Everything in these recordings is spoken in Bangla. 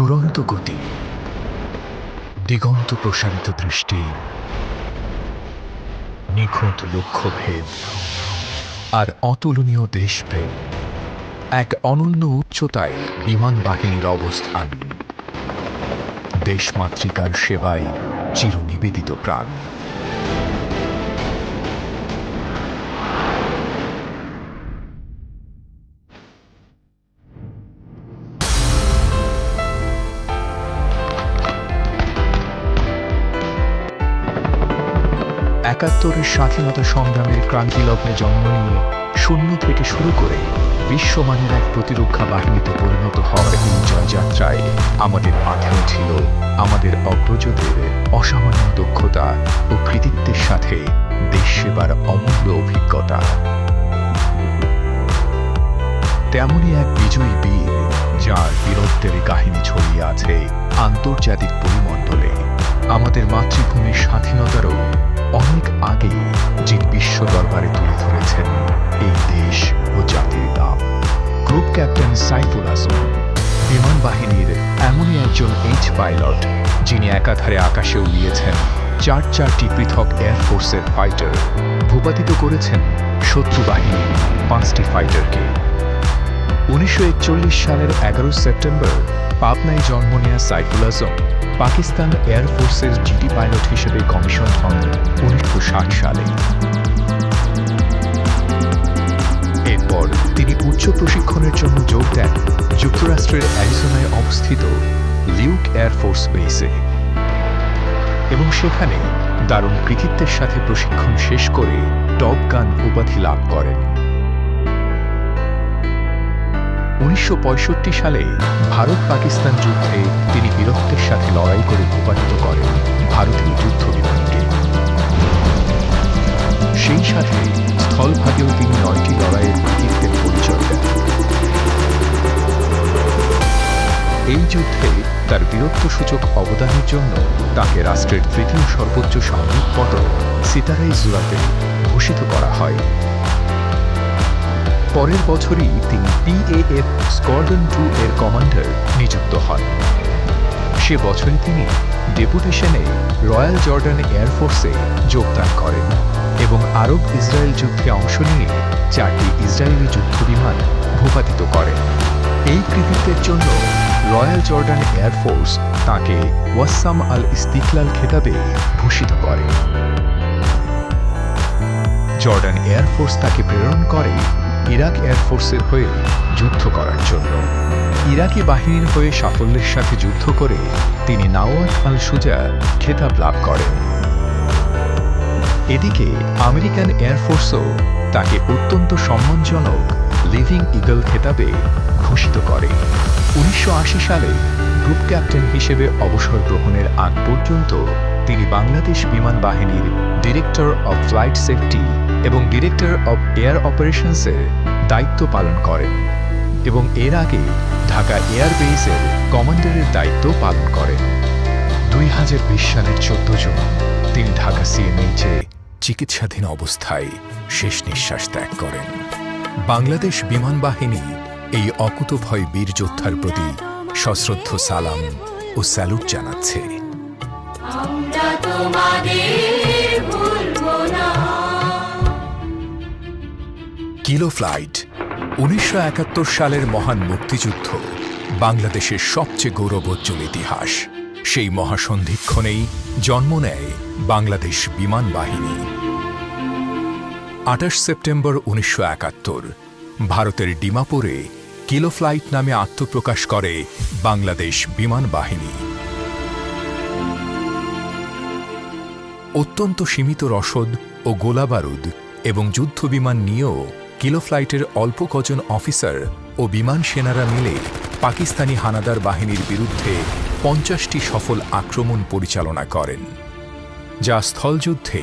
দুরন্ত গতি, দিগন্ত প্রসারিত দৃষ্টি, নিখুঁত লক্ষ্যভেদ আর অতুলনীয় দেশপ্রেম। এক অনন্য উচ্চতায় বিমান বাহিনীর অবস্থান, দেশমাতৃকার সেবায় চিরনিবেদিত প্রাণ। একাত্তরের স্বাধীনতা সংগ্রামের ক্রান্তিলগ্নে জন্ম নিয়ে শূন্য থেকে শুরু করে বিশ্বমানের এক প্রতিরক্ষা বাহিনীতে পরিণত হওয়ার এই জয়যাত্রায় আমাদের পাথেয় ছিল আমাদের অগ্রজদের অসামান্য দক্ষতা ও কৃতিত্বের সাথে দেশ সেবার অমূল্য অভিজ্ঞতা। তেমনই এক বিজয়ী বীর, যার বীরত্বের কাহিনী ছড়িয়ে আছে আন্তর্জাতিক পরিমণ্ডলে। আমাদের মাতৃভূমির স্বাধীনতারও অনেক আগে যিনি বিশ্ব দরবারে তুলে ধরেছেন এই দেশ ও জাতির নাম। গ্রুপ ক্যাপ্টেন সাইফুল আজম বিমান বাহিনীর এমনই একজন পাইলট, যিনি একাধারে আকাশে উড়িয়েছেন চারটি পৃথক এয়ারফোর্সের ফাইটার, ভূপাতিত করেছেন শত্রু বাহিনীর 5টি ফাইটারকে। 1941 সালের 11 সেপ্টেম্বর পাবনায় জন্ম নেয়া সাইফুল আজম পাকিস্তান এয়ারফোর্সের জিডি পাইলট হিসেবে কমিশন হন 1960 সালে। এরপর তিনি উচ্চ প্রশিক্ষণের জন্য যোগ দেন যুক্তরাষ্ট্রের অ্যারিজোনায় অবস্থিত লিউক এয়ারফোর্স বেসে এবং সেখানে দারুণ কৃতিত্বের সাথে প্রশিক্ষণ শেষ করে টপ গান উপাধি লাভ করেন। 1965 সালে ভারত পাকিস্তান যুদ্ধে তিনি বীরত্বের সাথে লড়াই করে ভূপাতিত করেন ভারতীয় যুদ্ধ বিমানকে। সেই সাথে স্থলভাগেও তিনি 9টি লড়াইয়ের কৃতিত্বের পরিচয় দেন। এই যুদ্ধে তার বীরত্বসূচক অবদানের জন্য তাকে রাষ্ট্রের 3য় সর্বোচ্চ সামরিক পদক সিতারা-ই-জুরাতে ভূষিত করা হয়। পরের বছরই তিনি PAF স্কোয়াড্রন 2 এর কমান্ডার নিযুক্ত হন। সে বছরই তিনি ডেপুটেশনে রয়্যাল জর্ডান এয়ারফোর্সে যোগদান করেন এবং আরব ইসরায়েল যুদ্ধে অংশ নিয়ে 4টি ইসরায়েলি যুদ্ধবিমান ভূপাতিত করেন। এই কৃতিত্বের জন্য রয়্যাল জর্ডান এয়ারফোর্স তাঁকে ওয়াসাম আল ইস্তিকলাল খেতাবে ভূষিত করে। জর্ডান এয়ারফোর্স তাকে প্রেরণ করে ইরাক এয়ারফোর্সের হয়ে যুদ্ধ করার জন্য। ইরাকি বাহিনীর হয়ে সাফল্যের সাথে যুদ্ধ করে তিনি নাওয়াত আল সুজা খেতাব লাভ করেন। এদিকে আমেরিকান এয়ারফোর্সও তাকে অত্যন্ত সম্মানজনক লিভিং ইগল খেতাবে ভূষিত করে। 1980 সালে গ্রুপ ক্যাপ্টেন হিসেবে অবসর গ্রহণের আগ পর্যন্ত তিনি বাংলাদেশ বিমান বাহিনীর ডিরেক্টর অব ফ্লাইট সেফটি এবং ডিরেক্টর অব এয়ার অপারেশনসের দায়িত্ব পালন করেন এবং এর আগে ঢাকা এয়ারবেসের কমান্ডারের দায়িত্ব পালন করেন। 2020 সালের 14 জুন তিনি ঢাকা CMH-এ চিকিৎসাধীন অবস্থায় শেষ নিঃশ্বাস ত্যাগ করেন। বাংলাদেশ বিমান বাহিনী এই অকুতভয় বীর যোদ্ধার প্রতি সশ্রদ্ধ সালাম ও স্যালুট জানাচ্ছে। কিলো ফ্লাইট 1971 সালের মহান মুক্তিযুদ্ধ বাংলাদেশের সবচেয়ে গৌরবোজ্জ্বল ইতিহাস। সেই মহাসন্ধিক্ষণেই জন্ম নেয় বাংলাদেশ বিমান বাহিনী। 28 সেপ্টেম্বর 1971 ভারতের ডিমাপুরে কিলো ফ্লাইট নামে আত্মপ্রকাশ করে বাংলাদেশ বিমান বাহিনী। অত্যন্ত সীমিত রসদ ও গোলাবারুদ এবং যুদ্ধবিমান নিয়েও কিলো ফ্লাইটের অল্প কজন অফিসার ও বিমান সেনারা মিলে পাকিস্তানি হানাদার বাহিনীর বিরুদ্ধে 50টি সফল আক্রমণ পরিচালনা করেন, যা স্থলযুদ্ধে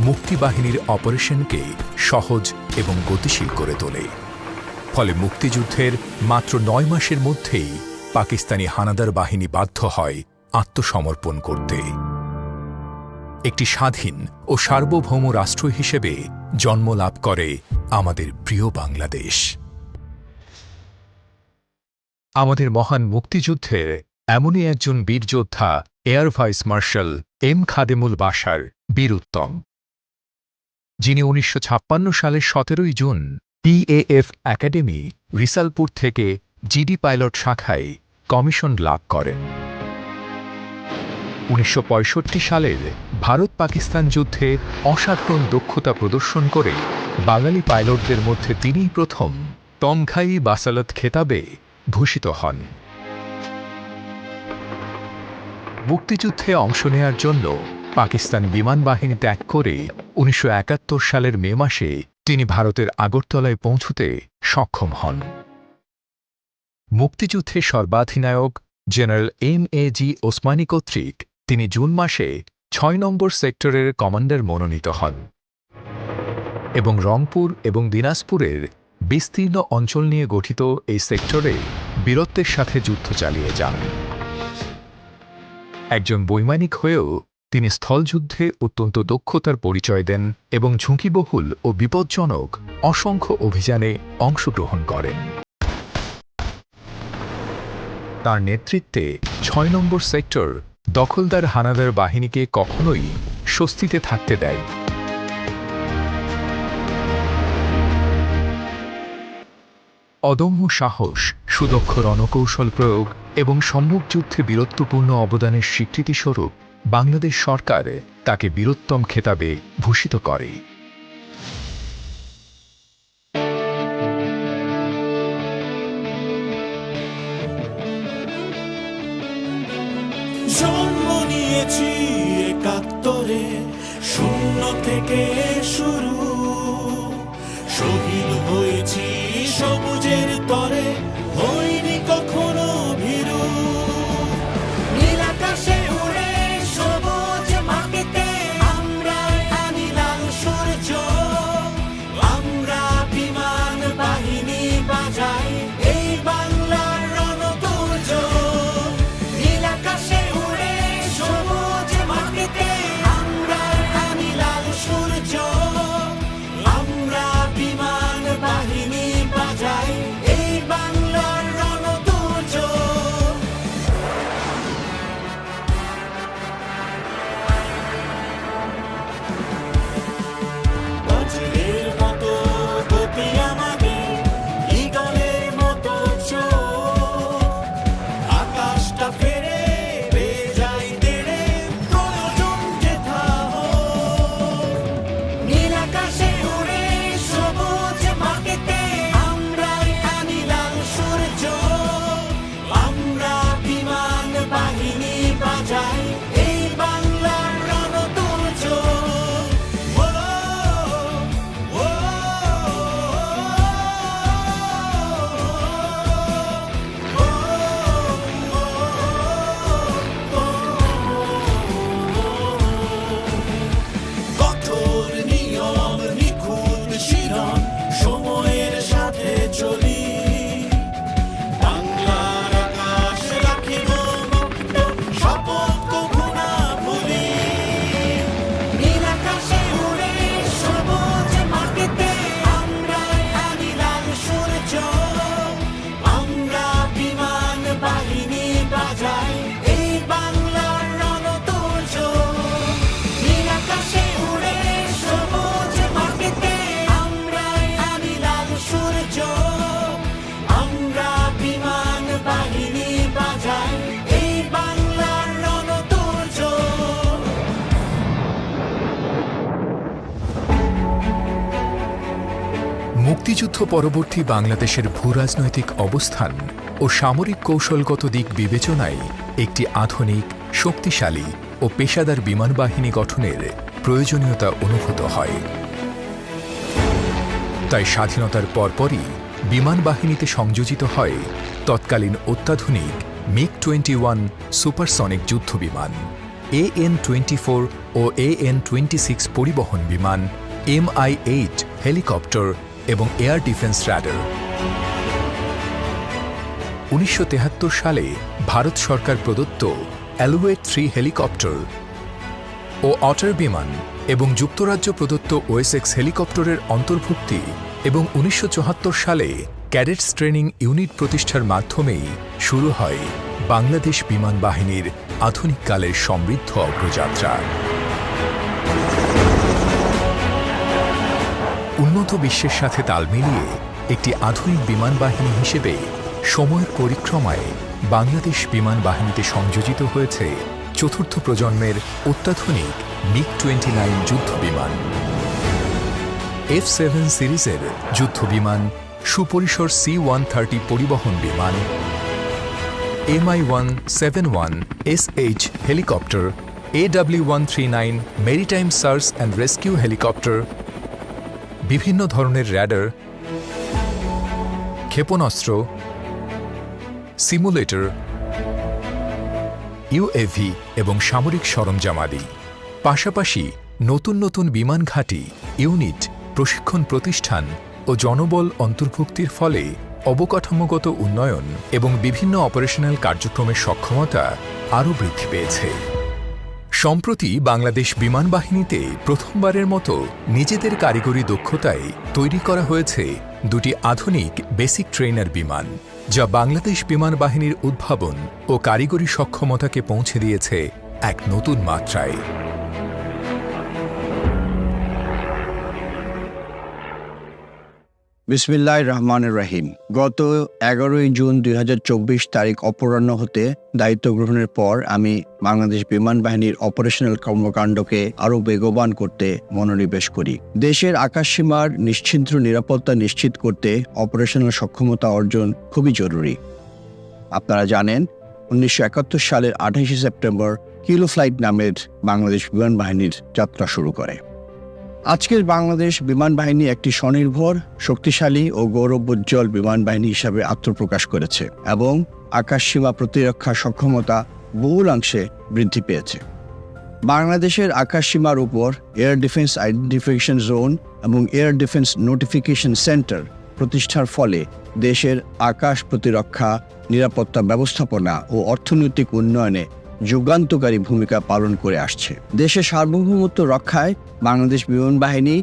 মুক্তিবাহিনীর অপারেশনকে সহজ এবং গতিশীল করে তোলে। ফলে মুক্তিযুদ্ধের মাত্র 9 মাসের মধ্যেই পাকিস্তানি হানাদার বাহিনী বাধ্য হয় আত্মসমর্পণ করতে। একটি স্বাধীন ও সার্বভৌম রাষ্ট্র হিসেবে জন্ম লাভ করে আমাদের প্রিয় বাংলাদেশ। আমাদের মহান মুক্তিযুদ্ধের এমনই একজন বীর যোদ্ধা air vice marshal M Khademul Bashar Bir Uttom, যিনি ১৯৫৬ সালের ১৭ জুন পিএএফ একাডেমি রিসালপুর থেকে জিডি পাইলট শাখায় কমিশন লাভ করেন। ১৯৬৫ সালের ভারত পাকিস্তান যুদ্ধে অসাধারণ দক্ষতা প্রদর্শন করে বাঙালি পাইলটদের মধ্যে তিনিই প্রথম তমঘাই বাসালত খেতাবে ভূষিত হন। মুক্তিযুদ্ধে অংশ নেয়ার জন্য পাকিস্তান বিমান বাহিনী ত্যাগ করে ১৯৭১ সালের মে মাসে তিনি ভারতের আগরতলায় পৌঁছতে সক্ষম হন। মুক্তিযুদ্ধে সর্বাধিনায়ক জেনারেল এম.এ.জি. ওসমানী কর্তৃক তিনি জুন মাসে ৬ নম্বর সেক্টরের কমান্ডার মনোনীত হন এবং রংপুর এবং দিনাজপুরের বিস্তীর্ণ অঞ্চল নিয়ে গঠিত এই সেক্টরে বীরত্বের সাথে যুদ্ধ চালিয়ে যান। একজন বৈমানিক হয়েও তিনি স্থলযুদ্ধে অত্যন্ত দক্ষতার পরিচয় দেন এবং ঝুঁকিবহুল ও বিপজ্জনক অসংখ্য অভিযানে অংশগ্রহণ করেন। তার নেতৃত্বে ৬ নম্বর সেক্টর দখলদার হানাদার বাহিনীকে কখনোই স্বস্তিতে থাকতে দেয়। অদম্য সাহস, সুদক্ষ রণকৌশল প্রয়োগ এবং সম্মুখ যুদ্ধে বীরত্বপূর্ণ অবদানের স্বীকৃতিস্বরূপ বাংলাদেশ সরকার তাকে বীরোত্তম খেতাবে ভূষিত করে। জন্ম নিয়েছি ৭১-এ, শূন্য থেকে শুরু, শহীদ হয়েছি সবুজের তরে, হইনি কখনো ভীরু। নীল আকাশে উড়ে সবুজ মাটিতে আমরা আনি লাল সূর্য, আমরা বিমান বাহিনী বাজাই এই বাংলার রণতুর্য। নীল আকাশে উড়ে সবুজ মাটিতে আমরা আনি লাল সূর্য, আমরা বিমান বাহিনী বাজাই এই বাংলার রণতুর্য। বজ্রের মতো গতি আমাদের, ঈগলের মতো চোখ, আকাশটা ফেরে পেয়ে যাই তেড়ে, প্রয়োজন যেথা হোক। নীল আকাশে উড়ে সবুজ মাটিতে আমরা আনি লাল সূর্য, আমরা বিমান বাহিনী বাজাই এই বাংলার রণতুর্য। ও, ও, কঠোর নিয়ম, নিখুঁত শিরন, সময়ের সাথে চলি, বাংলার আকাশ রাখিব মুক্ত, শপথ কভু না ভুলি। নীল আকাশে উড়ে সবুজ মাটিতে আমরা আনি লাল সূর্য, আমরা বিমান বাহিনী বাজাই এই বাংলার রণতুর্য। নীল আকাশে উড়ে সবুজ মাটিতে আমরা আনি লাল সূর্য, আমরা বিমান বাহিনী বাজাই এই বাংলার রণতুর্য। মুক্তিযুদ্ধ পরবর্তী বাংলাদেশের ভূরাজনৈতিক অবস্থান ও সামরিক কৌশলগত দিক বিবেচনায় একটি আধুনিক, শক্তিশালী ও পেশাদার বিমান বাহিনী গঠনের প্রয়োজনীয়তা অনুভূত হয়। তাই স্বাধীনতার পরপরই বিমান বাহিনীতে সংযোজিত হয় তৎকালীন অত্যাধুনিক মিগ-21 সুপারসনিক যুদ্ধবিমান, AN-24 ও AN-26 পরিবহন বিমান, MI-8 হেলিকপ্টার এবং এয়ার ডিফেন্স রাডার। ১৯৭৩ সালে ভারত সরকার প্রদত্ত অ্যালুয়েট 3 হেলিকপ্টার ও অটার বিমান এবং যুক্তরাজ্য প্রদত্ত ওএসএক্স হেলিকপ্টারের অন্তর্ভুক্তি এবং ১৯৭৪ সালে ক্যাডেটস ট্রেনিং ইউনিট প্রতিষ্ঠার মাধ্যমেই শুরু হয় বাংলাদেশ বিমান বাহিনীর আধুনিক কালের সমৃদ্ধ অগ্রযাত্রা। উন্নত বিশ্বের সাথে তাল মিলিয়ে একটি আধুনিক বিমান বাহিনী হিসেবে সময়ের পরিক্রমায় বাংলাদেশ বিমান বাহিনীতে সংযোজিত হয়েছে চতুর্থ প্রজন্মের অত্যাধুনিক MiG-29 যুদ্ধ বিমান, F-7 সিরিজের যুদ্ধ বিমান, সুপরিসর C-130 পরিবহন বিমান, Mi-171 SH helicopter, AW-139 maritime search and rescue helicopter, বিভিন্ন ধরনের র্যাডার, ক্ষেপণাস্ত্র, সিমুলেটর, ইউএভি এবং সামরিক সরঞ্জামাদি। পাশাপাশি নতুন নতুন বিমান ঘাঁটি, ইউনিট, প্রশিক্ষণ প্রতিষ্ঠান ও জনবল অন্তর্ভুক্তির ফলে অবকাঠামোগত উন্নয়ন এবং বিভিন্ন অপারেশনাল কার্যক্রমের সক্ষমতা আরও বৃদ্ধি পেয়েছে। সম্প্রতি বাংলাদেশ বিমান বাহিনীতে প্রথমবারের মতো নিজেদের কারিগরি দক্ষতায় তৈরি করা হয়েছে দুটি আধুনিক বেসিক ট্রেনার বিমান, যা বাংলাদেশ বিমান বাহিনীর উদ্ভাবন ও কারিগরি সক্ষমতাকে পৌঁছে দিয়েছে এক নতুন মাত্রায়। বিসমিল্লাহির রহমানির রহিম। গত 11 জুন 2024 তারিখ অপরাহ্ন হতে দায়িত্ব গ্রহণের পর আমি বাংলাদেশ বিমান বাহিনীর অপারেশনাল কর্মকাণ্ডকে আরও বেগবান করতে মনোনিবেশ করি। দেশের আকাশসীমার নিশ্ছিদ্র নিরাপত্তা নিশ্চিত করতে অপারেশনাল সক্ষমতা অর্জন খুবই জরুরি। আপনারা জানেন 1971 সালের 28 সেপ্টেম্বর কিলো ফ্লাইট নামের বাংলাদেশ বিমান বাহিনীর যাত্রা শুরু করে। আজকের বাংলাদেশ বিমান বাহিনী একটি স্বনির্ভর, শক্তিশালী ও গৌরবোজ্জ্বল বিমান বাহিনী হিসাবে আত্মপ্রকাশ করেছে এবং আকাশসীমা প্রতিরক্ষা সক্ষমতা বহুলাংশে বৃদ্ধি পেয়েছে। বাংলাদেশের আকাশসীমার উপর এয়ার ডিফেন্স আইডেন্টিফিকেশন জোন এবং এয়ার ডিফেন্স নোটিফিকেশন সেন্টার প্রতিষ্ঠার ফলে দেশের আকাশ প্রতিরক্ষা, নিরাপত্তা ব্যবস্থাপনা ও অর্থনৈতিক উন্নয়নে যুগান্তকারী ভূমিকা পালন করে আসছে। দেশের সার্বভৌমত্ব রক্ষায় বাংলাদেশ বিমান বাহিনী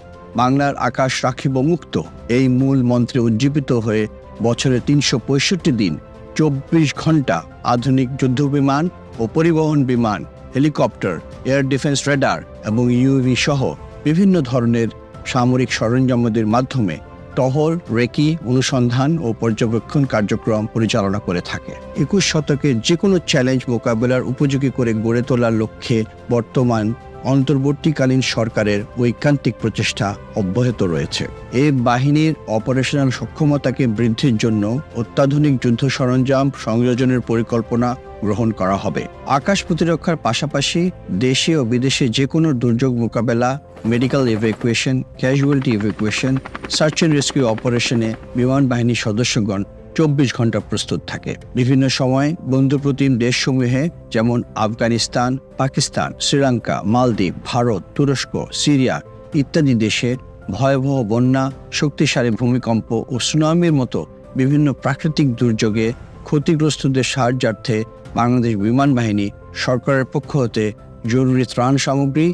বাংলার আকাশ রাখিব মুক্ত এই মূল মন্ত্রে উজ্জীবিত হয়ে বছরে 365 দিন 24 ঘন্টা আধুনিক যুদ্ধবিমান ও পরিবহন বিমান, হেলিকপ্টার, এয়ার ডিফেন্স রেডার এবং ইউএভি সহ বিভিন্ন ধরনের সামরিক সরঞ্জামাদির মাধ্যমে টহল, রেকি, অনুসন্ধান ও পর্যবেক্ষণ কার্যক্রম পরিচালনা করে থাকে। 21 শতকের যে কোনো চ্যালেঞ্জ মোকাবেলার উপযোগী করে গড়ে তোলার লক্ষ্যে বর্তমান অন্তর্বর্তীকালীন সরকারের ঐকান্তিক প্রচেষ্টা অব্যাহত রয়েছে। এই বাহিনীর অপারেশনাল সক্ষমতাকে বৃদ্ধির জন্য অত্যাধুনিক যুদ্ধ সরঞ্জাম সংযোজনের পরিকল্পনা গ্রহণ করা হবে। আকাশ প্রতিরক্ষার পাশাপাশি দেশে ও বিদেশে যে কোনো দুর্যোগ মোকাবেলা, medical evacuation, casualty evacuation, search and rescue অপারেশনে বিমান বাহিনীর সদস্যগণ 24 ঘন্টা প্রস্তুত থাকে। বিভিন্ন সময় বন্ধুপ্রতিম দেশসমূহে যেমন আফগানিস্তান, পাকিস্তান, শ্রীলঙ্কা, মালদ্বীপ, ভারত, তুরস্ক, সিরিয়া ইত্যাদি দেশে ভয়াবহ বন্যা, শক্তিশালী ভূমিকম্প ও সুনামির মতো বিভিন্ন প্রাকৃতিক দুর্যোগে ক্ষতিগ্রস্তদের সাহায্যার্থে বাংলাদেশ বিমান বাহিনী সরকারের পক্ষ হতে জরুরি ত্রাণ সামগ্রী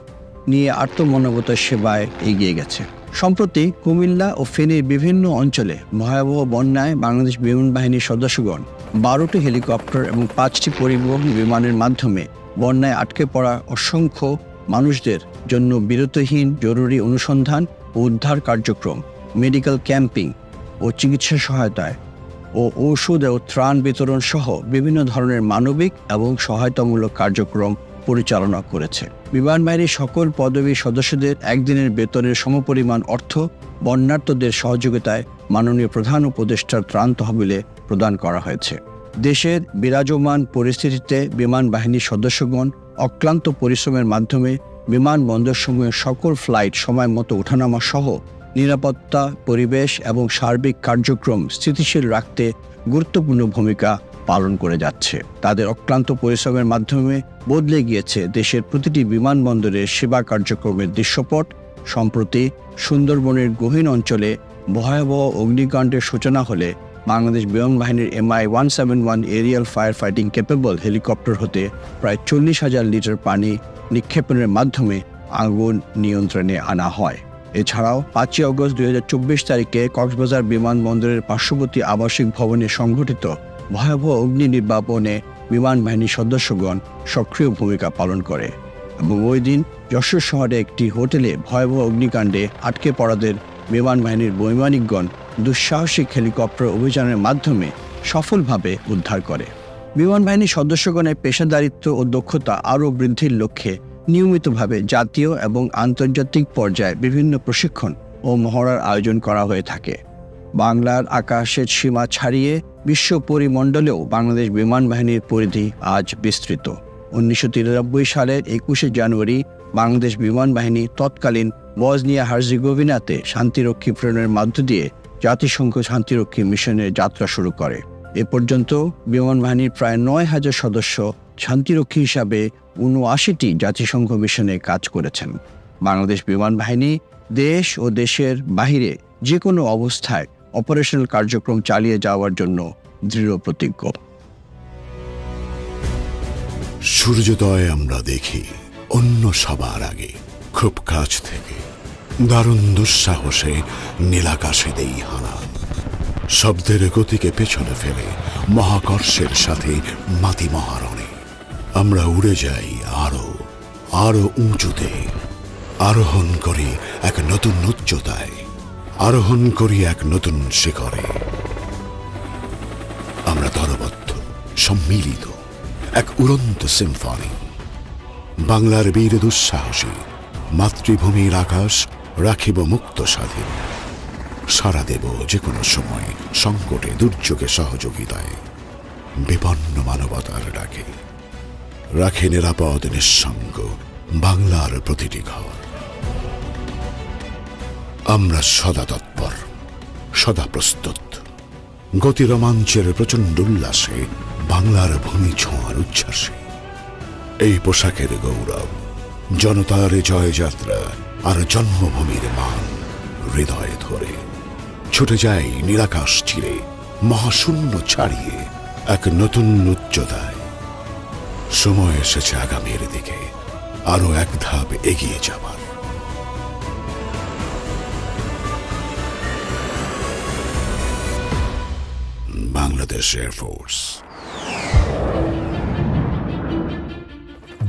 নিয়ে আত্মমনোগতার সেবায় এগিয়ে গেছে। সম্প্রতি কুমিল্লা ও ফেনীর বিভিন্ন অঞ্চলে ভয়াবহ বন্যায় বাংলাদেশ বিমান বাহিনীর সদস্যগণ 12টি হেলিকপ্টার এবং 5টি পরিবহন বিমানের মাধ্যমে বন্যায় আটকে পড়া অসংখ্য মানুষদের জন্য বিরতিহীন জরুরি অনুসন্ধান ও উদ্ধার কার্যক্রম, মেডিকেল ক্যাম্পিং ও চিকিৎসা সহায়তায় ও ঔষধ ও ত্রাণ বিতরণ সহ বিভিন্ন ধরনের মানবিক এবং সহায়তামূলক কার্যক্রম পরিচালনা করেছে। বিমান বাহিনীর সকল পদবীর সদস্যদের একদিনের বেতনের সমপরিমাণ অর্থ বন্যার্তদের সহযোগিতায় মাননীয় প্রধান উপদেষ্টার ত্রাণ তহবিলে প্রদান করা হয়েছে। দেশের বিরাজমান পরিস্থিতিতে বিমান বাহিনীর সদস্যগণ অক্লান্ত পরিশ্রমের মাধ্যমে বিমানবন্দরসমূহের সকল ফ্লাইট সময় মতো ওঠানামা সহ নিরাপত্তা, পরিবেশ এবং সার্বিক কার্যক্রম স্থিতিশীল রাখতে গুরুত্বপূর্ণ ভূমিকা পালন করে যাচ্ছে। তাদের অক্লান্ত পরিশ্রমের মাধ্যমে বদলে গিয়েছে দেশের প্রতিটি বিমানবন্দরের সেবা কার্যক্রমের দৃশ্যপট। সম্প্রতি সুন্দরবনের গহীন অঞ্চলে ভয়াবহ অগ্নিকাণ্ডের সূচনা হলে বাংলাদেশ বিমান বাহিনীর Mi-171 aerial fire fighting capable helicopter হতে প্রায় 40,000 লিটার পানি নিক্ষেপণের মাধ্যমে আগুন নিয়ন্ত্রণে আনা হয়। এছাড়াও 5 আগস্ট 2024 তারিখে কক্সবাজার বিমানবন্দরের পার্শ্ববর্তী আবাসিক ভবনে সংঘটিত ভয়াবহ অগ্নি নির্বাপনে বিমান বাহিনীর সদস্যগণ সক্রিয় ভূমিকা পালন করে এবং ওই দিন যশোর শহরে একটি হোটেলে ভয়াবহ অগ্নিকাণ্ডে আটকে পড়াদের বিমান বাহিনীর বৈমানিকগণ দুঃসাহসিক হেলিকপ্টার অভিযানের মাধ্যমে সফলভাবে উদ্ধার করে। বিমান বাহিনীর সদস্যগণের পেশাদারিত্ব ও দক্ষতা আরও বৃদ্ধির লক্ষ্যে নিয়মিতভাবে জাতীয় এবং আন্তর্জাতিক পর্যায়ে বিভিন্ন প্রশিক্ষণ ও মহড়ার আয়োজন করা হয়ে থাকে। বাংলার আকাশের সীমা ছাড়িয়ে বিশ্ব পরিমণ্ডলেও বাংলাদেশ বিমান বাহিনীর পরিধি আজ বিস্তৃত। 1993 সালের 21শে জানুয়ারি বাংলাদেশ বিমান বাহিনী তৎকালীন বসনিয়া হার্জেগোভিনাতে শান্তিরক্ষী প্রেরণের মধ্য দিয়ে জাতিসংঘ শান্তিরক্ষী মিশনের যাত্রা শুরু করে। এ পর্যন্ত বিমান বাহিনীর প্রায় 9,000 সদস্য শান্তিরক্ষী হিসাবে 79টি জাতিসংঘ মিশনে কাজ করেছেন। বাংলাদেশ বিমান বাহিনী দেশ ও দেশের বাহিরে যে কোনো অবস্থায় অপারেশনাল কার্যক্রম চালিয়ে যাওয়ার জন্য দৃঢ় প্রতিজ্ঞ। সূর্যোদয় আমরা দেখি অন্য সবার আগে, খুব কাছ থেকে। দারুণ দুঃসাহসে নীলাকাশে দেই হানা, শব্দের গতিকে পেছনে ফেলে মহাকর্ষের সাথে মাতি মহারণে আমরা উড়ে যাই আরো আরো উঁচুতে, আরোহণ করি এক নতুন উচ্চতায়, আরোহণ করি এক নতুন শিখরে। আমরা দলবদ্ধ, সম্মিলিত, এক উড়ন্ত সিম্ফনি। বাংলার বীর দুঃসাহসী মাতৃভূমির আকাশ রাখিব মুক্ত স্বাধীন। সারা দেব যে কোনো সময় সংকটে দুর্যোগে সহযোগিতায়, বিপন্ন মানবতার ডাকে রাখে নিরাপদ নিঃসঙ্গ বাংলার প্রতিটি ঘর। আমরা সদা তৎপর, সদা প্রস্তুত, গতি রোমাঞ্চের প্রচণ্ড উল্লাসে, বাংলার ভূমি ছোঁয়ার উচ্ছ্বাসে। এই পোশাকের গৌরব, জনতার জয়যাত্রা আর জন্মভূমির মান হৃদয়ে ধরে ছুটে যায় নিরাকাশ চিরে, মহাশূন্য ছাড়িয়ে এক নতুন উচ্চতায়। সময় এসেছে আগামীর দিকে আরো এক ধাপ এগিয়ে যাবার। বাংলাদেশ এয়ারফোর্স।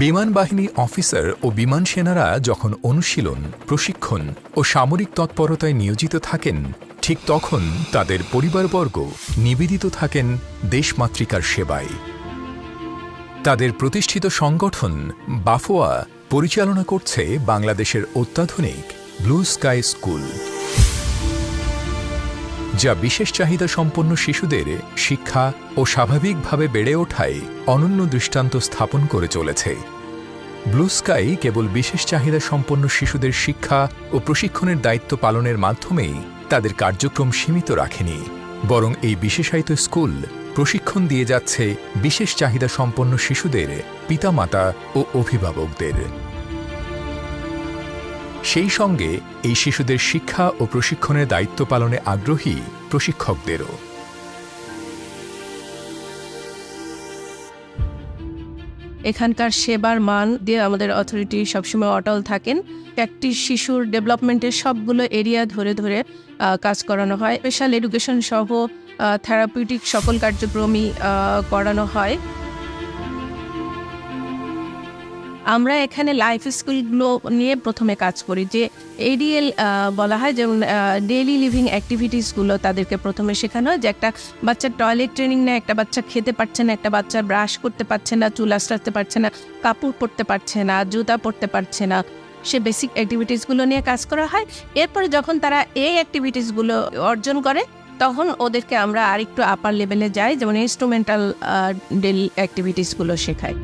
বিমান বাহিনী অফিসার ও বিমান সেনারা যখন অনুশীলন, প্রশিক্ষণ ও সামরিক তৎপরতায় নিয়োজিত থাকেন, ঠিক তখন তাদের পরিবারবর্গ নিবেদিত থাকেন দেশমাতৃকার সেবায়। তাদের প্রতিষ্ঠিত সংগঠন বাফোয়া পরিচালনা করছে বাংলাদেশের অত্যাধুনিক ব্লু স্কাই স্কুল, যা বিশেষ চাহিদা সম্পন্ন শিশুদের শিক্ষা ও স্বাভাবিকভাবে বেড়ে ওঠায় অনন্য দৃষ্টান্ত স্থাপন করে চলেছে। ব্লু স্কাই কেবল বিশেষ চাহিদা সম্পন্ন শিশুদের শিক্ষা ও প্রশিক্ষণের দায়িত্ব পালনের মাধ্যমেই তাদের কার্যক্রম সীমিত রাখেনি, বরং এই বিশেষায়িত স্কুল প্রশিক্ষণ দিয়ে যাচ্ছে বিশেষ চাহিদা সম্পন্ন শিশুদের পিতামাতা ও অভিভাবকদের। সেই সঙ্গে এই শিশুদের শিক্ষা ও প্রশিক্ষণের দায়িত্ব পালনে আগ্রহী প্রশিক্ষকদেরও। এখানকার সেবার মান দিয়ে আমাদের অথরিটি সবসময় অটল থাকেন। একটি শিশুর ডেভেলপমেন্টের সবগুলো এরিয়া ধরে ধরে কাজ করানো হয়। স্পেশাল এডুকেশন সহ থেরাপিউটিক সকল কার্যক্রমই করানো হয়। আমরা এখানে লাইফ স্কিলগুলো নিয়ে প্রথমে কাজ করি, যে এডিএল বলা হয়, যেমন ডেইলি লিভিং অ্যাক্টিভিটিসগুলো তাদেরকে প্রথমে শেখানো হয়। যে একটা বাচ্চার টয়লেট ট্রেনিং নেয়, একটা বাচ্চা খেতে পারছে না, একটা বাচ্চা ব্রাশ করতে পারছে না, চুল আঁচড়াতে পারছে না, কাপড় পরতে পারছে না, জুতা পরতে পারছে না, সে বেসিক অ্যাক্টিভিটিসগুলো নিয়ে কাজ করা হয়। এরপরে যখন তারা এই অ্যাক্টিভিটিসগুলো অর্জন করে, তখন ওদেরকে আমরা আরেকটু আপার লেভেলে যাই, যেমন ইনস্ট্রুমেন্টাল ডেইলি অ্যাক্টিভিটিসগুলো শেখাই।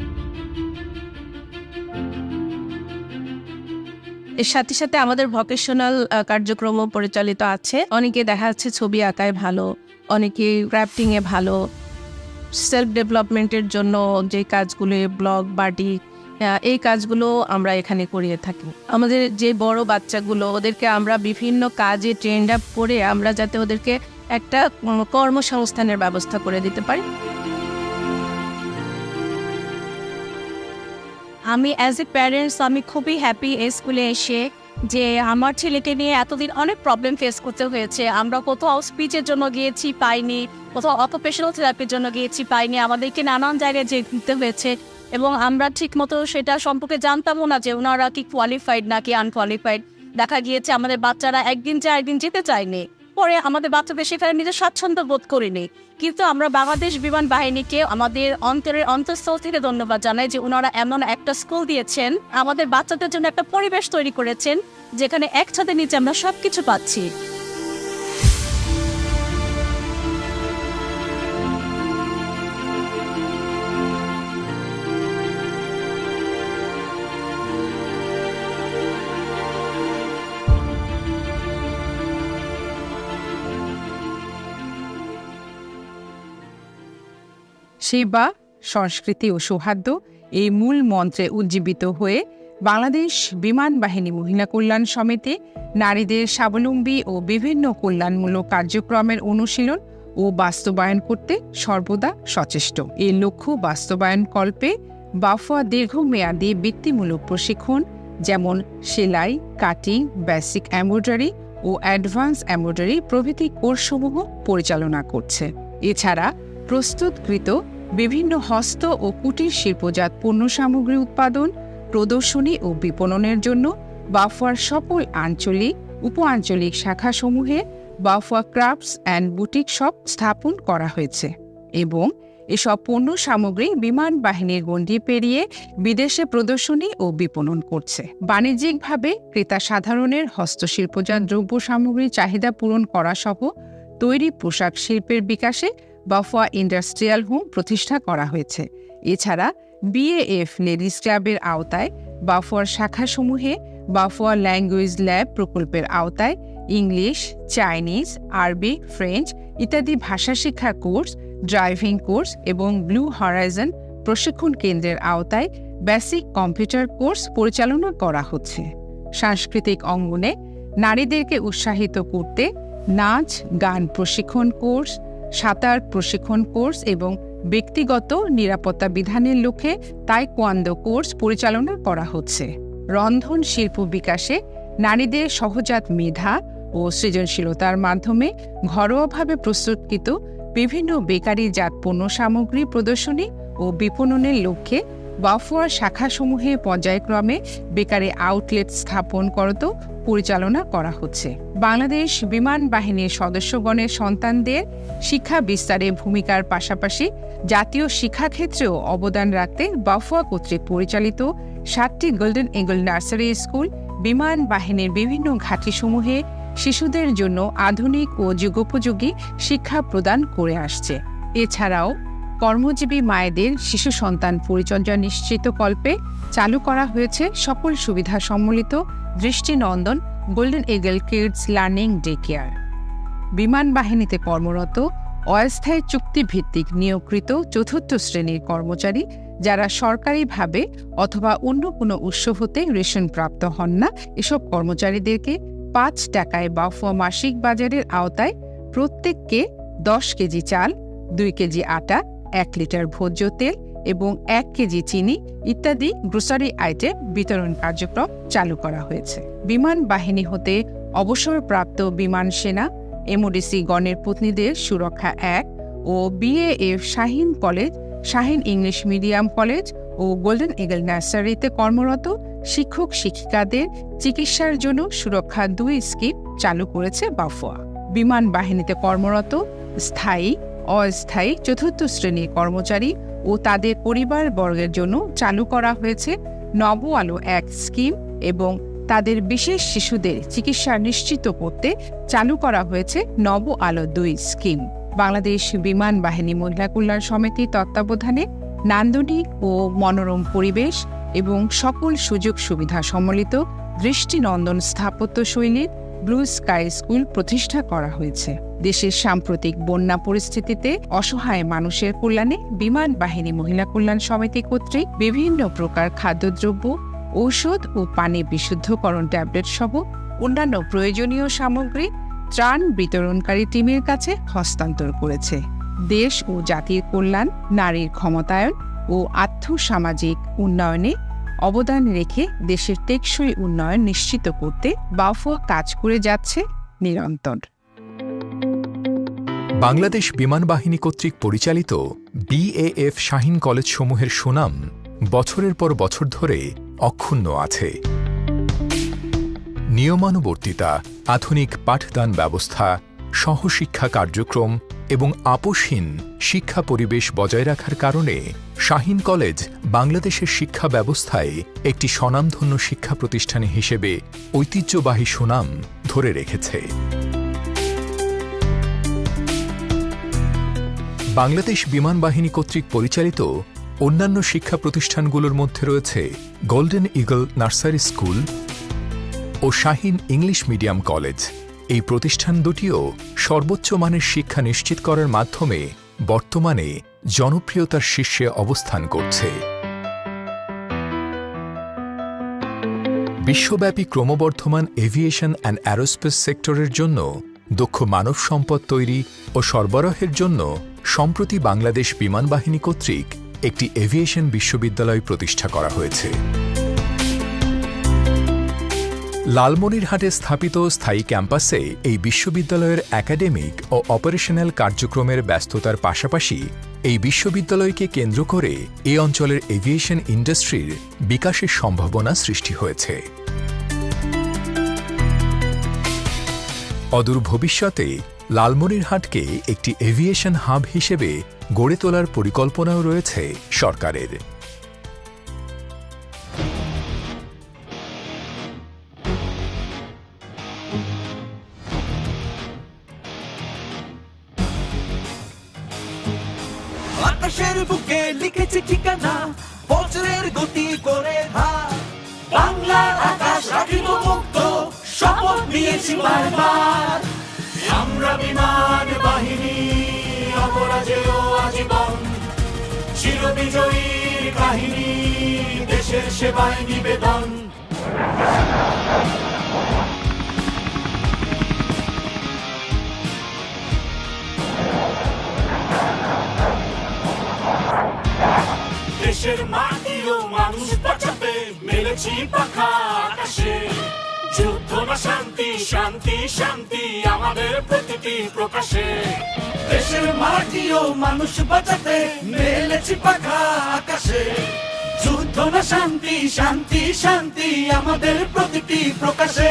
এর সাথে সাথে আমাদের ভোকেশনাল কার্যক্রমও পরিচালিত আছে। অনেকে দেখা যাচ্ছে ছবি আঁকায় ভালো, অনেকে ক্রাফটিংয়ে ভালো। সেলফ ডেভেলপমেন্টের জন্য যে কাজগুলো, ব্লগ, বাটিক, এই কাজগুলো আমরা এখানে করিয়ে থাকি। আমাদের যে বড় বাচ্চাগুলো, ওদেরকে আমরা বিভিন্ন কাজে ট্রেন্ড আপ করে আমরা যাতে ওদেরকে একটা কর্মসংস্থানের ব্যবস্থা করে দিতে পারি। আমি অ্যাজ এ প্যারেন্টস আমি খুবই হ্যাপি এই স্কুলে এসে। যে আমার ছেলেকে নিয়ে এতদিন অনেক প্রবলেম ফেস করতে হয়েছে। আমরা কোথাও স্পিচের জন্য গিয়েছি, পাইনি, কোথাও অকুপেশনাল থেরাপির জন্য গিয়েছি, পাইনি, আমাদেরকে নানান জায়গায় যেতে হয়েছে এবং আমরা ঠিকমতো সেটা সম্পর্কে জানতামও না যে ওনারা কি কোয়ালিফাইড নাকি আনকোয়ালিফাইড। দেখা গিয়েছে আমাদের বাচ্চারা একদিন যায় একদিন যেতে চায়নি, পরে আমাদের বাচ্চাদের সেখানে নিজের স্বাচ্ছন্দ্য বোধ করিনি। কিন্তু আমরা বাংলাদেশ বিমান বাহিনীকে আমাদের অন্তরের অন্তঃস্থল থেকে ধন্যবাদ জানাই যে ওনারা এমন একটা স্কুল দিয়েছেন, আমাদের বাচ্চাদের জন্য একটা পরিবেশ তৈরি করেছেন যেখানে এক ছাদের নিচে আমরা সবকিছু পাচ্ছি। সেবা, সংস্কৃতি ও সৌহার্দ্য এই মূল মন্ত্রে উজ্জীবিত হয়ে বাংলাদেশ বিমান বাহিনী মহিলা কল্যাণ সমিতি নারীদের স্বাবলম্বী ও বিভিন্ন কল্যাণমূলক কার্যক্রমের অনুশীলন ও বাস্তবায়ন করতে সর্বদা সচেষ্ট। এই লক্ষ্য বাস্তবায়ন কল্পে বাফুয়া দীর্ঘমেয়াদী বৃত্তিমূলক প্রশিক্ষণ যেমন সেলাই, কাটিং, বেসিক এমব্রয়ডারি ও অ্যাডভান্স এমব্রয়ডারি প্রভৃতি কোর্সসমূহ পরিচালনা করছে। এছাড়া প্রস্তুতকৃত বিভিন্ন হস্ত ও কুটির শিল্পজাত পণ্য সামগ্রী উৎপাদন, প্রদর্শনী ও বিপণনের জন্য বাফুয়ার সকল আঞ্চলিক, উপ আঞ্চলিক শাখাসমূহে বাফুয়া ক্রাফটস অ্যান্ড বুটিক শপ স্থাপন করা হয়েছে এবং এসব পণ্য সামগ্রী বিমান বাহিনীর গণ্ডি পেরিয়ে বিদেশে প্রদর্শনী ও বিপণন করছে। বাণিজ্যিকভাবে ক্রেতা সাধারণের হস্তশিল্পজাত দ্রব্য সামগ্রীর চাহিদা পূরণ করা সহ তৈরি পোশাক শিল্পের বিকাশে বাফুয়া ইন্ডাস্ট্রিয়াল হোম প্রতিষ্ঠা করা হয়েছে। এছাড়া বিএএফ লেডিস ক্লাবের আওতায় বাফুয়ার শাখাসমূহে বাফুয়া ল্যাঙ্গুয়েজ ল্যাব প্রকল্পের আওতায় ইংলিশ, চাইনিজ, আরবি, ফ্রেঞ্চ ইত্যাদি ভাষা শিক্ষার কোর্স, ড্রাইভিং কোর্স এবং ব্লু হরাইজন প্রশিক্ষণ কেন্দ্রের আওতায় বেসিক কম্পিউটার কোর্স পরিচালনা করা হচ্ছে। সাংস্কৃতিক অঙ্গনে নারীদেরকে উৎসাহিত করতে নাচ, গান প্রশিক্ষণ কোর্স, সাঁতার প্রশিক্ষণ কোর্স এবং ব্যক্তিগত নিরাপত্তা বিধানের লক্ষ্যে তাইকোয়ান্দো কোর্স পরিচালনা করা হচ্ছে। রন্ধন শিল্প বিকাশে নারীদের সহজাত মেধা ও সৃজনশীলতার মাধ্যমে ঘরোয়াভাবে প্রস্তুতকৃত বিভিন্ন বেকারিজাত পণ্য সামগ্রী প্রদর্শনী ও বিপণনের লক্ষ্যে বাফুয়ার শাখাসমূহে পর্যায়ক্রমে বেকারি আউটলেট স্থাপন করতেও পরিচালনা করা হচ্ছে। বাংলাদেশ বিমান বাহিনীর সদস্যগণের সন্তানদের শিক্ষা বিস্তারে ভূমিকার পাশাপাশি জাতীয় শিক্ষাক্ষেত্রেও অবদান রাখতে বাফুয়া কর্তৃক পরিচালিত 7টি গোল্ডেন ইগল নার্সারি স্কুল বিমান বাহিনীর বিভিন্ন ঘাঁটিসমূহে শিশুদের জন্য আধুনিক ও যুগোপযোগী শিক্ষা প্রদান করে আসছে। এছাড়াও কর্মজীবী মায়েদের শিশু সন্তান পরিচর্যা নিশ্চিত কল্পে চালু করা হয়েছে সকল সুবিধা সম্মিলিত দৃষ্টিনন্দন golden eagle kids learning day care. বিমান বাহিনীতে কর্মরত অস্থায়ী চুক্তিভিত্তিক নিয়োগকৃত চতুর্থ শ্রেণীর কর্মচারী যারা সরকারিভাবে অথবা অন্য কোনো উৎস হতে রেশন প্রাপ্ত হন না, এসব কর্মচারীদেরকে 5 টাকায় বাফুয়া মাসিক বাজারের আওতায় প্রত্যেককে 10 কেজি চাল, 2 কেজি আটা, 1 লিটার ভোজ্য তেল এবং 1 কেজি চিনি ইত্যাদি গ্রোসারি আইটেম বিতরণ কার্যক্রম চালু করা হয়েছে। বিমান বাহিনী হতে অবসরপ্রাপ্ত বিমান সেনা, এমওডিসি গণের পত্নীদের সুরক্ষা 1 ও BAF Shaheen college, Shaheen English medium college ও গোল্ডেন ইগল নার্সারিতে কর্মরত শিক্ষক শিক্ষিকাদের চিকিৎসার জন্য সুরক্ষা 2 স্কিম চালু করেছে বাফুয়া। বিমান বাহিনীতে কর্মরত স্থায়ী, অস্থায়ী চতুর্থ শ্রেণীর কর্মচারী ও তাদের পরিবারবর্গের জন্য চালু করা হয়েছে নব আলো 1 স্কিম এবং তাদের বিশেষ শিশুদের চিকিৎসা নিশ্চিত করতে চালু করা হয়েছে নব আলো 2 স্কিম। বাংলাদেশ বিমান বাহিনী মহিলা কল্যাণ সমিতির তত্ত্বাবধানে নান্দনিক ও মনোরম পরিবেশ এবং সকল সুযোগ সুবিধা সম্মিলিত দৃষ্টিনন্দন স্থাপত্য শৈলীর ব্লু স্কাই স্কুল প্রতিষ্ঠা করা হয়েছে। দেশের সাম্প্রতিক বন্যা পরিস্থিতিতে অসহায় মানুষের কল্যাণে বিমান বাহিনী মহিলা কল্যাণ সমিতি কর্তৃক বিভিন্ন প্রকার খাদ্যদ্রব্য, ঔষধ ও পানি বিশুদ্ধকরণ ট্যাবলেট সহ অন্যান্য প্রয়োজনীয় সামগ্রী ত্রাণ বিতরণকারী টিমের কাছে হস্তান্তর করেছে। দেশ ও জাতির কল্যাণ, নারীর ক্ষমতায়ন ও আর্থসামাজিক উন্নয়নে অবদান রেখে দেশের টেকসই উন্নয়ন নিশ্চিত করতে বাফুয়া কাজ করে যাচ্ছে নিরন্তর। বাংলাদেশ বিমান বাহিনী কর্তৃক পরিচালিত BAF শাহীন কলেজসমূহের সুনাম বছরের পর বছর ধরে অক্ষুণ্ণ আছে। নিয়মানুবর্তিতা, আধুনিক পাঠদান ব্যবস্থা, সহশিক্ষা কার্যক্রম এবং আপোষহীন শিক্ষা পরিবেশ বজায় রাখার কারণে শাহীন কলেজ বাংলাদেশের শিক্ষা ব্যবস্থায় একটি স্বনামধন্য শিক্ষা প্রতিষ্ঠান হিসেবে ঐতিহ্যবাহী সুনাম ধরে রেখেছে। বাংলাদেশ বিমান বাহিনী কর্তৃক পরিচালিত অন্যান্য শিক্ষা প্রতিষ্ঠানগুলোর মধ্যে রয়েছে গোল্ডেন ইগল নার্সারি স্কুল ও শাহীন ইংলিশ মিডিয়াম কলেজ। এই প্রতিষ্ঠান দুটিও সর্বোচ্চ মানের শিক্ষা নিশ্চিত করার মাধ্যমে বর্তমানে জনপ্রিয়তার শীর্ষে অবস্থান করছে। বিশ্বব্যাপী ক্রমবর্ধমান এভিয়েশন অ্যান্ড অ্যারোস্পেস সেক্টরের জন্য দক্ষ মানব সম্পদ তৈরি ও সরবরাহের জন্য সম্প্রতি বাংলাদেশ বিমান বাহিনী কর্তৃক একটি এভিয়েশন বিশ্ববিদ্যালয় প্রতিষ্ঠা করা হয়েছে। লালমনিরহাটে স্থাপিত স্থায়ী ক্যাম্পাসে এই বিশ্ববিদ্যালয়ের একাডেমিক ও অপারেশনাল কার্যক্রমের ব্যস্ততার পাশাপাশি এই বিশ্ববিদ্যালয়কে কেন্দ্র করে এই অঞ্চলের এভিয়েশন ইন্ডাস্ট্রির বিকাশের সম্ভাবনা সৃষ্টি হয়েছে। অদূর ভবিষ্যতে লালমনিরহাটকে একটি এভিয়েশন হাব হিসেবে গড়ে তোলার পরিকল্পনাও রয়েছে সরকারের। আকাশের বুকে লিখেছি ঠিকানা, বজ্রের গতি করে ধার, বাংলার আকাশ রাখিব মুক্ত, শপথ নিয়েছি বারবার। আমরা বিমান বাহিনী অপরাজেয় আজীবন, চিরবিজয়ীর কাহিনী দেশের সেবায় নিবেদন। দেশের মাটি ও মানুষ বাঁচাতে মেলেছি পাখা আকাশে, যুদ্ধ না শান্তি, শান্তি শান্তি আমাদের প্রতিটি প্রকাশে। দেশের মাটি ও মানুষ বাঁচাতে মেলেছি পাখা আকাশে, যুদ্ধ না শান্তি, শান্তি শান্তি আমাদের প্রতিটি প্রকাশে।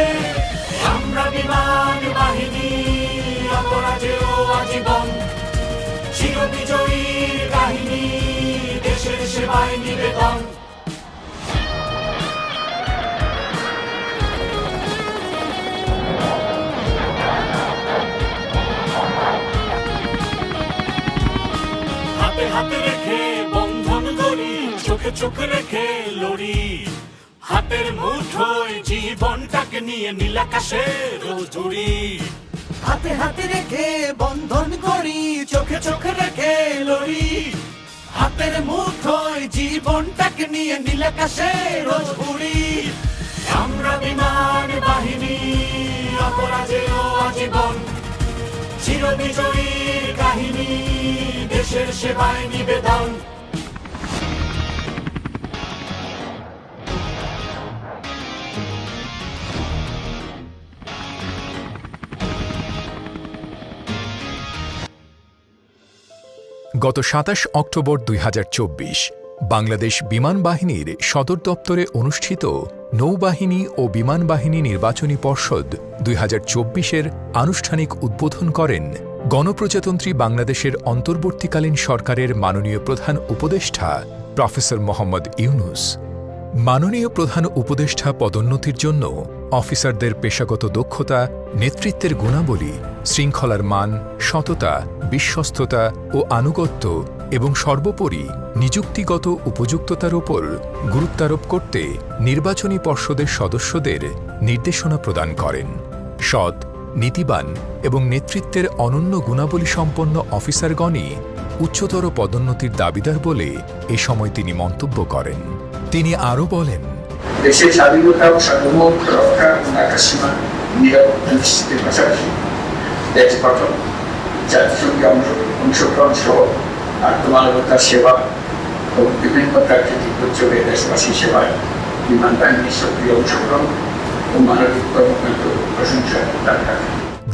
আমরা বিমান বাহিনী অপরাজেয় আজীবন, চিরবিজয়ীর কাহিনী দেশের সেবায় নিবেদন। হাতে হাতে রেখে বন্ধন গড়ি, চোখে চোখে রেখে লড়ি, হাতের মুঠোয় জীবনটাকে নিয়ে নীলাকাশে রোজ উড়ি। হাতে হাতে রেখে বন্ধন করি, চোখে চোখে রেখে লড়ি, হাতের মুঠোয় জীবনটাকে নিয়ে নীলাকাশে রোজ উড়ি। আমরা বিমান বাহিনী অপরাজেয় আজীবন, চিরবিজয়ীর কাহিনী দেশের সেবায় নিবেদন। গত ২৭ অক্টোবর ২০২৪ বাংলাদেশ বিমান বাহিনীর সদর দপ্তরে অনুষ্ঠিত নৌবাহিনী ও বিমান বাহিনী নির্বাচনী পর্ষদ ২০২৪-এর আনুষ্ঠানিক উদ্বোধন করেন গণপ্রজাতন্ত্রী বাংলাদেশের অন্তর্বর্তীকালীন সরকারের মাননীয় প্রধান উপদেষ্টা প্রফেসর মোহাম্মদ ইউনূস। মাননীয় প্রধান উপদেষ্টা পদোন্নতির জন্য অফিসারদের পেশাগত দক্ষতা, নেতৃত্বের গুণাবলী, শৃঙ্খলার মান, সততা, বিশ্বস্ততা ও আনুগত্য এবং সর্বোপরি নিযুক্তিগত উপযুক্ততার উপর গুরুত্বারোপ করতে নির্বাচনী পর্ষদের সদস্যদের নির্দেশনা প্রদান করেন। সৎ, নীতিবান এবং নেতৃত্বের অনন্য গুণাবলী সম্পন্ন অফিসারগণই উচ্চতর পদোন্নতির দাবিদার বলে এ সময় তিনি মন্তব্য করেন। তিনি আরও বলেন, দেশের স্বাধীনতা ও সার্বভৌমত্ব রক্ষা এবং আকাশসীমা নিরাপত্তা নিশ্চিতের পাশাপাশি দেশ গঠন, জাতিসংঘে অংশগ্রহণ সহ আত্মমানবতার সেবা ও বিভিন্ন প্রাকৃতিক দুর্যোগে দেশবাসীর সেবায় বিমান বাহিনীর সক্রিয় অংশগ্রহণ ও মানবিক কর্মকাণ্ড প্রশংসার দরকার।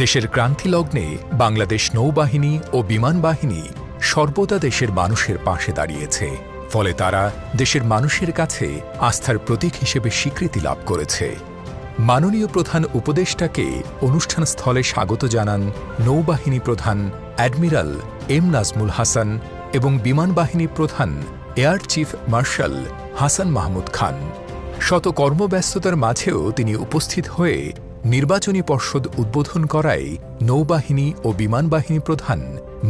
দেশের ক্রান্তিলগ্নে বাংলাদেশ নৌবাহিনী ও বিমান বাহিনী সর্বদা দেশের মানুষের পাশে দাঁড়িয়েছে, ফলে তারা দেশের মানুষের কাছে আস্থার প্রতীক হিসেবে স্বীকৃতি লাভ করেছে। মাননীয় প্রধান উপদেষ্টাকে অনুষ্ঠানস্থলে স্বাগত জানান নৌবাহিনী প্রধান অ্যাডমিরাল এম নাজমুল হাসান এবং বিমান বাহিনী প্রধান air chief marshal Hasan Mahmud Khan. শত কর্মব্যস্ততার মাঝেও তিনি উপস্থিত হয়ে নির্বাচনী পর্ষদ উদ্বোধন করায় নৌবাহিনী ও বিমান বাহিনী প্রধান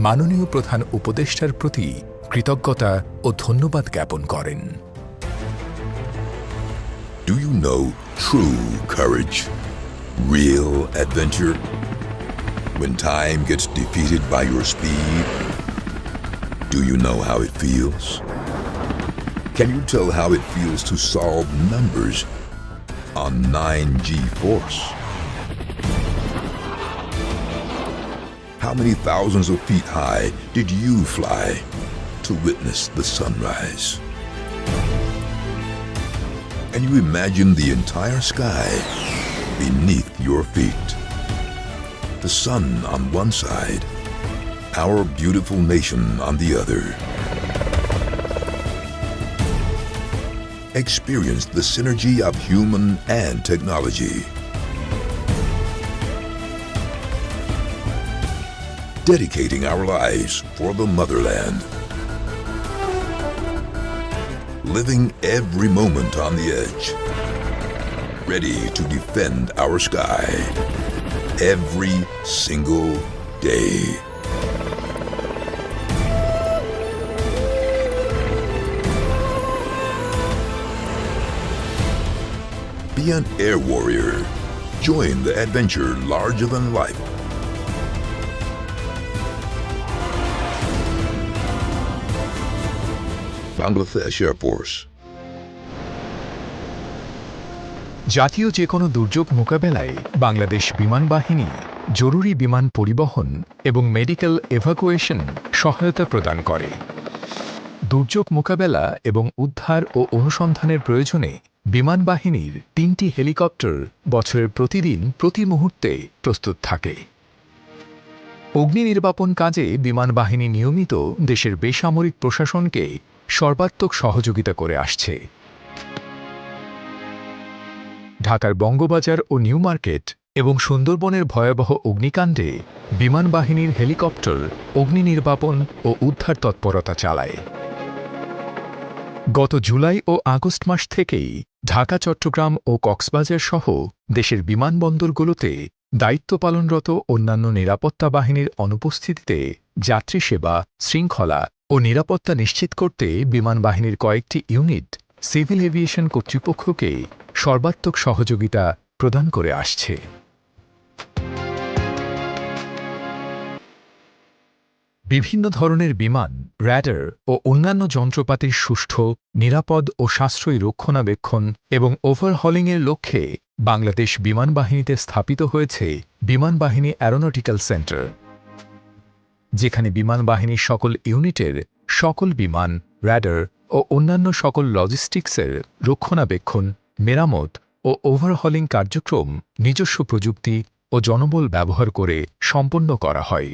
মাননীয় প্রধান উপদেষ্টার প্রতি কৃতজ্ঞতা ও ধন্যবাদ জ্ঞাপন করেন। Do you know true courage, real adventure? When time gets defeated by your speed, do you know how it feels? Can you tell how it feels to solve numbers on 9G force? How many thousands of feet high did you fly to witness the sunrise? Can you imagine the entire sky beneath your feet? The sun on one side, our beautiful nation on the other. Experience the synergy of human and technology. Dedicating our lives for the motherland. Living every moment on the edge. Ready to defend our sky every single day. Be an air warrior. Join the adventure larger than life. Bangladesh Air Force. জাতীয় যে কোনো দুর্যোগ মোকাবেলায় বাংলাদেশ বিমান বাহিনী জরুরি বিমান পরিবহন এবং মেডিকেল এভাকুয়েশন সহায়তা প্রদান করে। দুর্যোগ মোকাবেলা এবং উদ্ধার ও অনুসন্ধানের প্রয়োজনে বিমান বাহিনীর 3টি হেলিকপ্টার বছরের প্রতিদিন প্রতি মুহূর্তে প্রস্তুত থাকে। অগ্নি নির্বাপন কাজে বিমান বাহিনী নিয়মিত দেশের বেসামরিক প্রশাসনকে সর্বাত্মক সহযোগিতা করে আসছে। ঢাকার বঙ্গবাজার ও নিউ মার্কেট এবং সুন্দরবনের ভয়াবহ অগ্নিকাণ্ডে বিমান বাহিনীর হেলিকপ্টার অগ্নি নির্বাপন ও উদ্ধার তৎপরতা চালায়। গত জুলাই ও আগস্ট মাস থেকেই ঢাকা, চট্টগ্রাম ও কক্সবাজার সহ দেশের বিমানবন্দরগুলোতে দায়িত্ব পালনরত অন্যান্য নিরাপত্তা বাহিনীর অনুপস্থিতিতে যাত্রী সেবা, শৃঙ্খলা ও নিরাপত্তা নিশ্চিত করতে বিমান বাহিনীর কয়েকটি ইউনিট সিভিল এভিয়েশন কর্তৃপক্ষকে সর্বাত্মক সহযোগিতা প্রদান করে আসছে। বিভিন্ন ধরনের বিমান, র্যাডার ও অন্যান্য যন্ত্রপাতির সুষ্ঠু, নিরাপদ ও সাশ্রয়ী রক্ষণাবেক্ষণ এবং ওভারহলিংয়ের লক্ষ্যে বাংলাদেশ বিমান বাহিনীতে স্থাপিত হয়েছে বিমান বাহিনী অ্যারোনটিক্যাল সেন্টার, যেখানে বিমান বাহিনীর সকল ইউনিটের সকল বিমান, র্যাডার ও অন্যান্য সকল লজিস্টিক্সের রক্ষণাবেক্ষণ, মেরামত ও ওভারহলিং কার্যক্রম নিজস্ব প্রযুক্তি ও জনবল ব্যবহার করে সম্পন্ন করা হয়।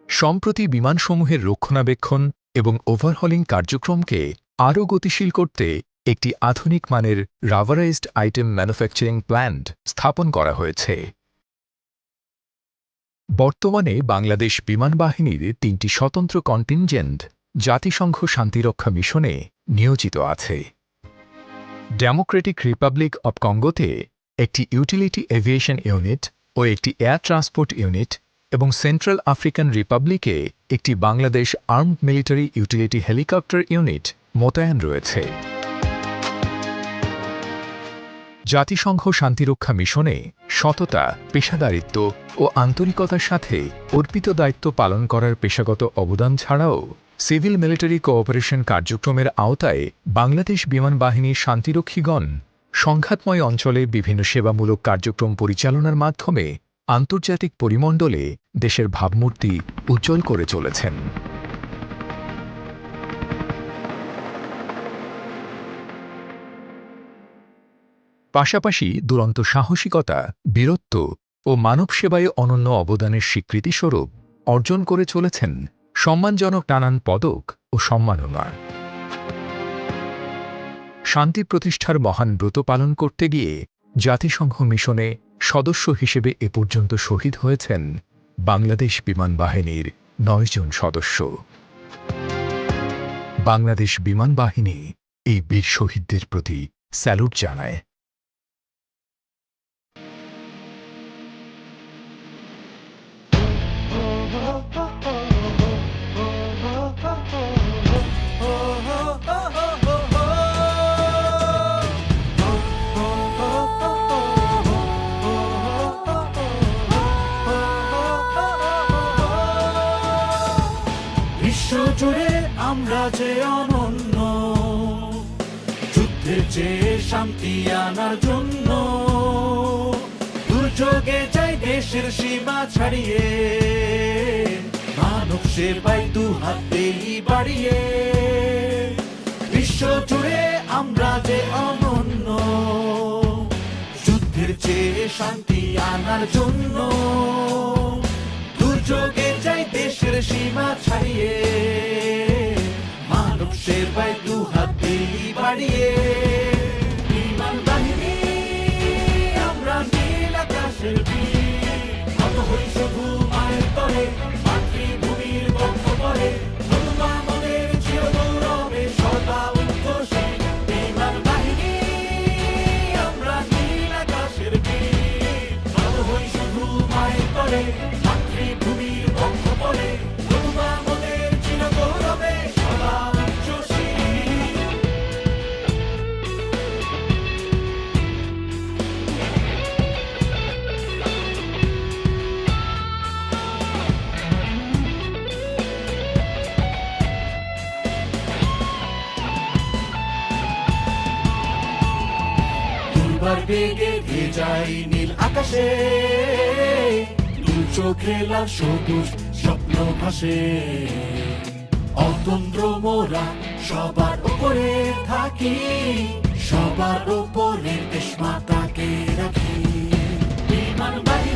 সম্প্রতি বিমানসমূহের রক্ষণাবেক্ষণ এবং ওভারহলিং কার্যক্রমকে আরও গতিশীল করতে একটি আধুনিক মানের রাবারাইজড আইটেম ম্যানুফ্যাকচারিং প্ল্যান্ট স্থাপন করা হয়েছে। বর্তমানে বাংলাদেশ বিমান বাহিনীর 3টি স্বতন্ত্র কন্টিনজেন্ট জাতিসংঘ শান্তিরক্ষা মিশনে নিয়োজিত আছে। ডেমোক্রেটিক রিপাবলিক অব কঙ্গোতে একটি ইউটিলিটি এভিয়েশন ইউনিট ও একটি এয়ার ট্রান্সপোর্ট ইউনিট এবং সেন্ট্রাল আফ্রিকান রিপাবলিকে একটি Bangladesh armed military utility helicopter unit মোতায়েন রয়েছে। জাতিসংঘ শান্তিরক্ষা মিশনে সততা, পেশাদারিত্ব ও আন্তরিকতার সাথে অর্পিত দায়িত্ব পালন করার পেশাগত অবদান ছাড়াও সিভিল মিলিটারি কোঅপারেশন কার্যক্রমের আওতায় বাংলাদেশ বিমান বাহিনীর শান্তিরক্ষীগণ সংঘাতময় অঞ্চলে বিভিন্ন সেবামূলক কার্যক্রম পরিচালনার মাধ্যমে আন্তর্জাতিক পরিমণ্ডলে দেশের ভাবমূর্তি উজ্জ্বল করে চলেছেন। পাশাপাশি দুরন্ত সাহসিকতা, বীরত্ব ও মানব সেবায় অনন্য অবদানের স্বীকৃতিস্বরূপ অর্জন করে চলেছেন সম্মানজনক নানান পদক ও সম্মাননা। শান্তি প্রতিষ্ঠার মহান ব্রত পালন করতে গিয়ে জাতিসংঘ মিশনে সদস্য হিসেবে এ পর্যন্ত শহীদ হয়েছেন বাংলাদেশ বিমান বাহিনীর 9 জন সদস্য। বাংলাদেশ বিমান বাহিনী এই বীর শহীদদের প্রতি স্যালুট জানায়। বিশ্বজুড়ে আমরা যে অনন্য, যুদ্ধের চেয়ে শান্তি আনার জন্য, দুর্যোগে যাই দেশের সীমা ছাড়িয়ে, মানব সেবায় দুহাত দেই বাড়িয়ে। বিশ্বজুড়ে আমরা যে অনন্য, যুদ্ধের চেয়ে শান্তি আনার জন্য, দুর্যোগে যাই দেশের সীমা ছাড়িয়ে, মানব সেবায় দুহাত দেই বাড়িয়ে। বিমান বাহিনী আমরা নীল আকাশের বীর, নত হই শুধু মায়ের তরে, মাতৃভূমির বক্ষ পরে, নতুন আমাদের চিরগৌরবে সদা উদ্ঘোষিত। বিমান বাহিনী আমরা নীল আকাশের বীর, নত হই শুধু মায়ের তরে, মাতৃভূমির বক্ষ পরে, নতুন আমাদের চিরগৌরবে সদা উচ্ছ্বসিত। দুর্বার বেগে ধেয়ে যায় নীল আকাশে, দু চোখে লাল সবুজ স্বপ্ন ভাসে। অতন্দ্র মোরা সবার উপরে থাকি, সবার উপরে দেশ মাতাকে রাখি। বিমান বাহিনী